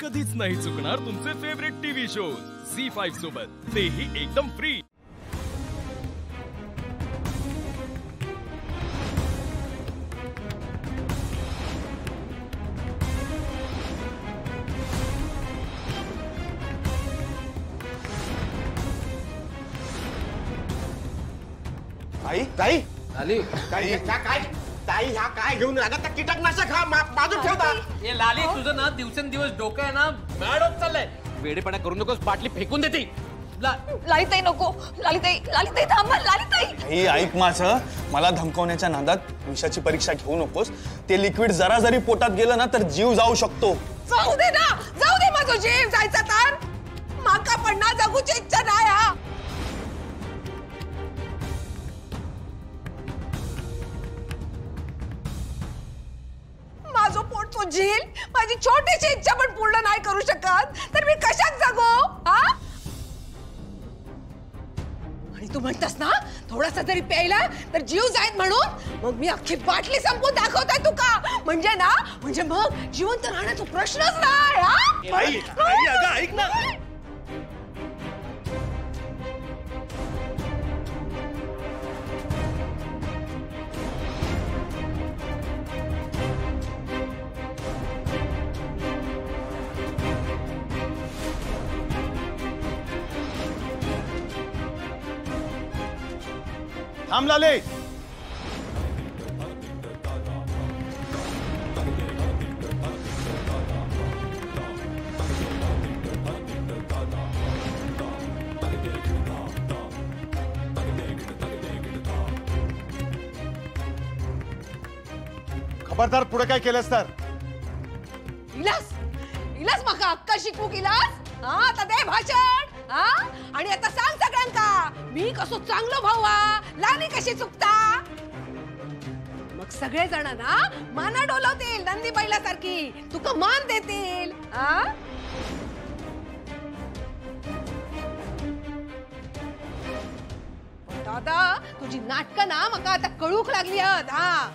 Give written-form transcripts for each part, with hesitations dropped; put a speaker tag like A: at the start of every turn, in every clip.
A: कधीच नाही चुकणार तुमचे फेवरेट टीव्ही शोज झी5 सोबत, तेही एकदम फ्री।
B: ताई ताई
C: लाली
B: काय काय ताई ह्या काय घेऊन राहिला? त्या कीटकनाशक हा बाजूत ठेवता।
C: हे लाली तुझं ना दिवसेंदिवस डोकं आहे ना मॅड होत चाललंय। वेडेपणा करू नकोस, बाटली फेकून देते।
D: लालिताई नको, लालिताई थांबा, लालिताई।
B: ही ऐक माझं, मला धमकावण्याच्या नादात विषाची परीक्षा घेऊ नकोस। ते लिक्विड जरा जरी पोटात गेलं ना तर जीव जाऊ शकतो।
D: जाऊ दे ना, जाऊ दे, माझा जीव जायचा तर माका पण ना जगूची इच्छा नाही। हा माझं पोटचं झील माझी छोटीशी इच्छा पण पूर्ण नाही करू शकत तर मी कशात जगू? हा आणि तू म्हणतास ना थोडासा जरी प्यायला तर जीव जाईल म्हणून, मग मी अख्खी बाटली संपवून दाखवताय तू का? म्हणजे ना, म्हणजे मग जिवंत राहण्याचा प्रश्नच नाही। हा
B: ताई ताई अगं ऐक ना। थांब लाले। खबरदार पुढे काय केलंस तर।
D: इलास इलास माका अक्का शिकवू इलास? हा आता दे भाषण। हा आणि आता सांग सगळ्यांका मी कसो चांगलो भाऊ हा, लाली कशी चुकता? मग सगळे जण ना माना डोलवतील नंदी बैलासारखी, तुका मान देतील। हा दादा तुझी नाटकं ना मका आता कळूक लागली आहेत। हा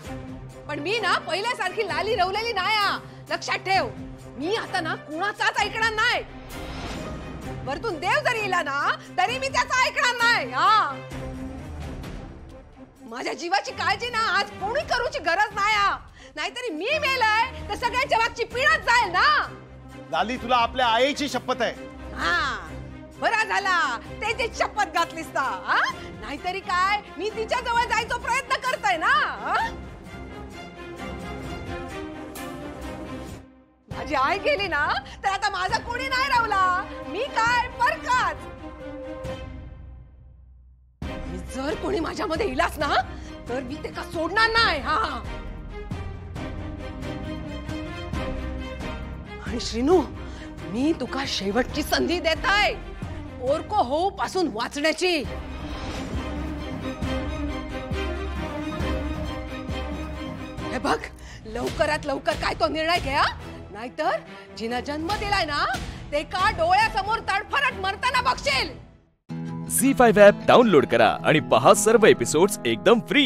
D: पण मी ना पहिल्यासारखी लाली रवलेली नाही। लक्षात ठेव, मी आता ना कुणाचाच ऐकणार नाही। वरतून देव जरी येला ना तरी मी त्याचा ऐकणार नाही। हा माझ्या जीवाची काळजी ना आज कोणी करूची गरज नाही। नाहीतरी मी मेलाय तर सगळ्यांच्या मागची पिढाच जाईल ना।
B: लाली तुला आपल्या आईची शपथ आहे।
D: हा बरा झाला त्याची शपथ घातलीस ना। हा नाहीतरी काय मी तिच्या जवळ जायचा प्रयत्न करतोय ना। माझी आई गेली ना तर आता माझा कोणी नाही रावला, मी काय परकाच। जर कोणी माझ्यामध्ये इलास ना तर मी ते का सोडणार नाही। हा आणि श्रीनू मी तुका शेवटची संधी देत आहे ओरको होऊ पासून वाचण्याची। हे बघ लवकरात लवकर काय तो निर्णय घ्या, नाहीतर जिना जन्म दिलाय ना ते का डोळ्यासमोर तडफडत मरताना बघशील।
A: झी5 ॲप डाउनलोड करा आणि पहा सर्व एपिसोड्स एकदम फ्री।